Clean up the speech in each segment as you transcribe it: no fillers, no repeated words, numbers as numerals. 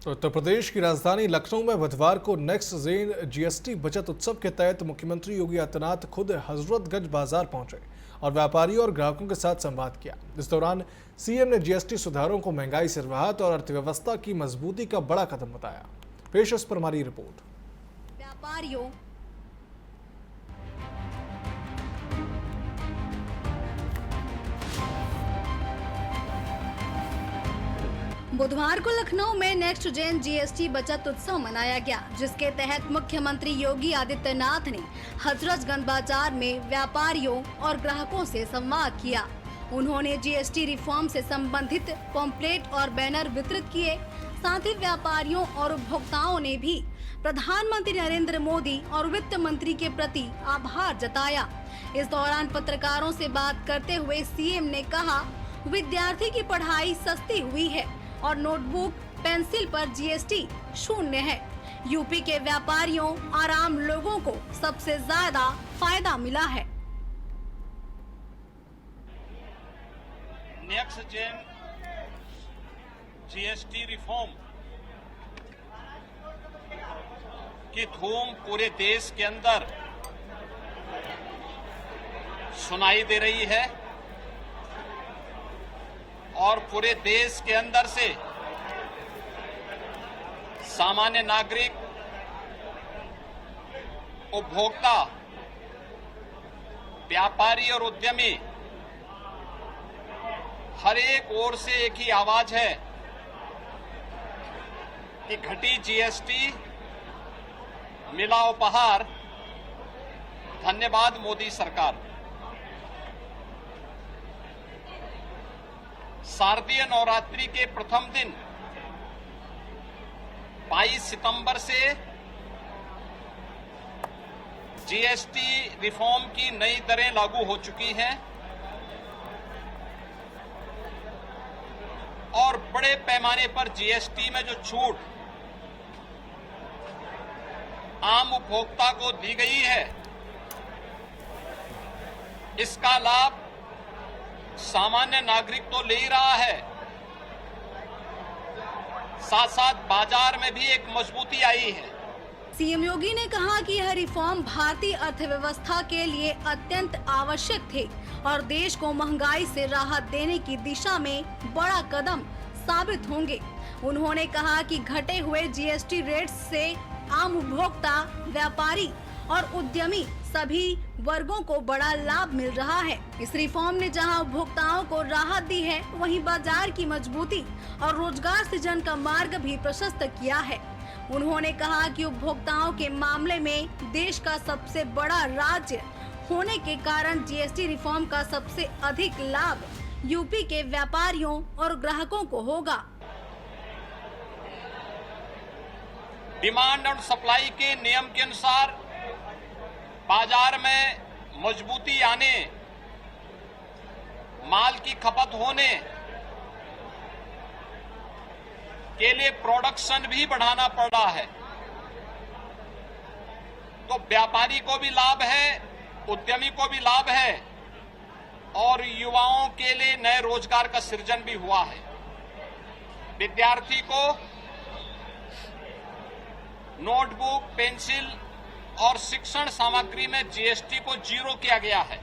तो उत्तर प्रदेश की राजधानी लखनऊ में बुधवार को नेक्स्ट जेन जीएसटी बचत उत्सव के तहत मुख्यमंत्री योगी आदित्यनाथ खुद हजरतगंज बाजार पहुंचे और व्यापारियों और ग्राहकों के साथ संवाद किया। इस दौरान सीएम ने जीएसटी सुधारों को महंगाई से राहत और अर्थव्यवस्था की मजबूती का बड़ा कदम बताया। पेश इस पर हमारी रिपोर्ट। व्यापारियों बुधवार को लखनऊ में नेक्स्ट जेन जीएसटी बचत उत्सव मनाया गया, जिसके तहत मुख्यमंत्री योगी आदित्यनाथ ने हजरतगंज बाजार में व्यापारियों और ग्राहकों से संवाद किया। उन्होंने जीएसटी रिफॉर्म से संबंधित पॉम्पलेट और बैनर वितरित किए। साथ ही व्यापारियों और उपभोक्ताओं ने भी प्रधानमंत्री नरेंद्र मोदी और वित्त मंत्री के प्रति आभार जताया। इस दौरान पत्रकारों से बात करते हुए सीएम ने कहा, विद्यार्थी की पढ़ाई सस्ती हुई है और नोटबुक पेंसिल पर जीएसटी 0 है। यूपी के व्यापारियों और आम लोगों को सबसे ज्यादा फायदा मिला है। नेक्स्ट जेन जीएसटी रिफॉर्म की धूम पूरे देश के अंदर सुनाई दे रही है और पूरे देश के अंदर से सामान्य नागरिक, उपभोक्ता, व्यापारी और उद्यमी हर एक ओर से एक ही आवाज है कि घटी जीएसटी, मिला उपहार, धन्यवाद मोदी सरकार। शारदीय नवरात्रि के प्रथम दिन 22 सितंबर से जीएसटी रिफॉर्म की नई दरें लागू हो चुकी हैं और बड़े पैमाने पर जीएसटी में जो छूट आम उपभोक्ता को दी गई है, इसका लाभ सामान्य नागरिक तो ले ही रहा है, साथ साथ बाजार में भी एक मजबूती आई है। सीएम योगी ने कहा कि यह रिफॉर्म भारतीय अर्थव्यवस्था के लिए अत्यंत आवश्यक थे और देश को महंगाई से राहत देने की दिशा में बड़ा कदम साबित होंगे। उन्होंने कहा कि घटे हुए जीएसटी रेट्स से आम उपभोक्ता, व्यापारी और उद्यमी सभी वर्गों को बड़ा लाभ मिल रहा है। इस रिफॉर्म ने जहां उपभोक्ताओं को राहत दी है, वहीं बाजार की मजबूती और रोजगार सृजन का मार्ग भी प्रशस्त किया है। उन्होंने कहा कि उपभोक्ताओं के मामले में देश का सबसे बड़ा राज्य होने के कारण जीएसटी रिफॉर्म का सबसे अधिक लाभ यूपी के व्यापारियों और ग्राहकों को होगा। डिमांड और सप्लाई के नियम के अनुसार बाजार में मजबूती आने, माल की खपत होने के लिए प्रोडक्शन भी बढ़ाना पड़ रहा है, तो व्यापारी को भी लाभ है, उद्यमी को भी लाभ है और युवाओं के लिए नए रोजगार का सृजन भी हुआ है। विद्यार्थी को नोटबुक, पेंसिल और शिक्षण सामग्री में जीएसटी को 0 किया गया है।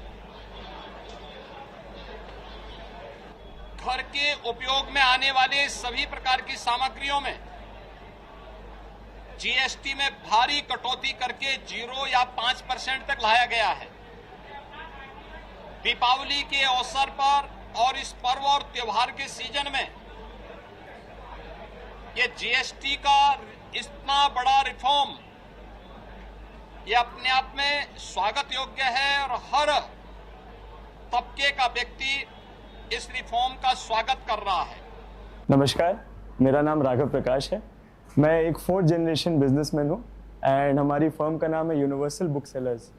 घर के उपयोग में आने वाले सभी प्रकार की सामग्रियों में जीएसटी में भारी कटौती करके 0 या 5% तक लाया गया है। दीपावली के अवसर पर और इस पर्व और त्योहार के सीजन में ये जीएसटी का इतना बड़ा रिफॉर्म ये अपने आप में स्वागत योग्य है और हर तबके का व्यक्ति इस रिफॉर्म का स्वागत कर रहा है। नमस्कार, मेरा नाम राघव प्रकाश है। मैं एक 4th जनरेशन बिजनेसमैन हूँ एंड हमारी फर्म का नाम है यूनिवर्सल बुक सेलर्स।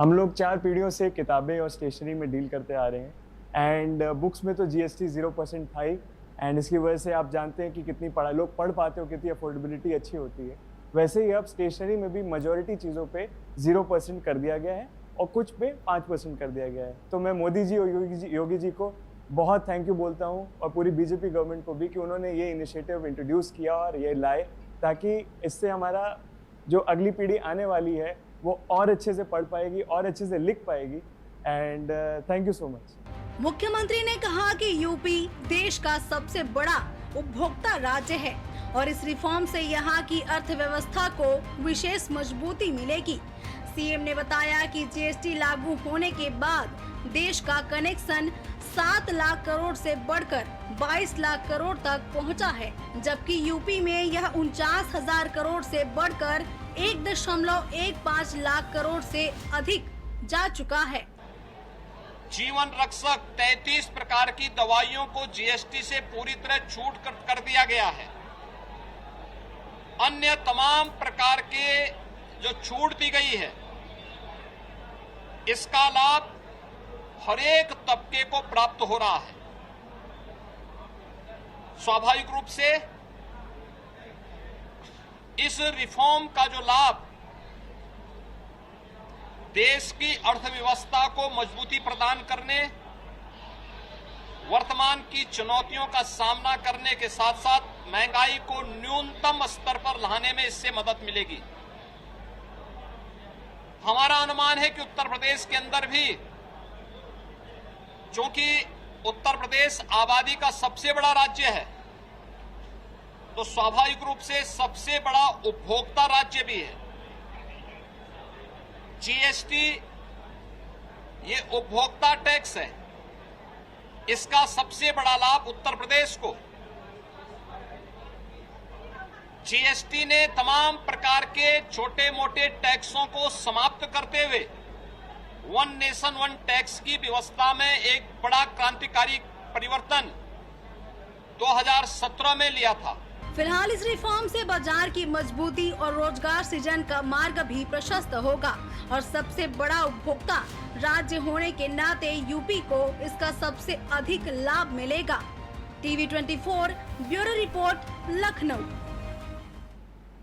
हम लोग 4 पीढ़ियों से किताबें और स्टेशनरी में डील करते आ रहे हैं एंड बुक्स में तो जीएसटी 0% था ही एंड इसकी वजह से आप जानते हैं कि कितनी लोग पढ़ पाते हो, कितनी अफोर्डेबिलिटी अच्छी होती है। वैसे ही अब स्टेशनरी में भी मेजॉरिटी चीज़ों पे 0% कर दिया गया है और कुछ पे 5% कर दिया गया है। तो मैं मोदी जी और योगी जी को बहुत थैंक यू बोलता हूँ और पूरी बीजेपी गवर्नमेंट को भी कि उन्होंने ये इनिशिएटिव इंट्रोड्यूस किया और ये लाए, ताकि इससे हमारा जो अगली पीढ़ी आने वाली है वो और अच्छे से पढ़ पाएगी और अच्छे से लिख पाएगी। And thank you so much. मुख्यमंत्री ने कहा कि यूपी देश का सबसे बड़ा उपभोक्ता राज्य है और इस रिफॉर्म से यहाँ की अर्थव्यवस्था को विशेष मजबूती मिलेगी। सीएम ने बताया कि जीएसटी लागू होने के बाद देश का कनेक्शन 7 लाख करोड़ से बढ़कर 22 लाख करोड़ तक पहुंचा है, जबकि यूपी में यह 49,000 करोड़ से बढ़कर 1.15 लाख करोड़ से अधिक जा चुका है। जीवन रक्षक 33 प्रकार की दवाइयों को जीएसटी से पूरी तरह छूट कर दिया गया है। अन्य तमाम प्रकार के जो छूट दी गई है, इसका लाभ हर एक तबके को प्राप्त हो रहा है। स्वाभाविक रूप से इस रिफॉर्म का जो लाभ देश की अर्थव्यवस्था को मजबूती प्रदान करने, वर्तमान की चुनौतियों का सामना करने के साथ साथ महंगाई को न्यूनतम स्तर पर लाने में इससे मदद मिलेगी। हमारा अनुमान है कि उत्तर प्रदेश के अंदर भी, चूंकि उत्तर प्रदेश आबादी का सबसे बड़ा राज्य है, तो स्वाभाविक रूप से सबसे बड़ा उपभोक्ता राज्य भी है। जीएसटी ये उपभोक्ता टैक्स है, इसका सबसे बड़ा लाभ उत्तर प्रदेश को। जीएसटी ने तमाम प्रकार के छोटे मोटे टैक्सों को समाप्त करते हुए वन नेशन वन टैक्स की व्यवस्था में एक बड़ा क्रांतिकारी परिवर्तन 2017 में लिया था। फिलहाल इस रिफॉर्म से बाजार की मजबूती और रोजगार सृजन का मार्ग भी प्रशस्त होगा और सबसे बड़ा उपभोक्ता राज्य होने के नाते यूपी को इसका सबसे अधिक लाभ मिलेगा। TV 24 bureau report, Lucknow.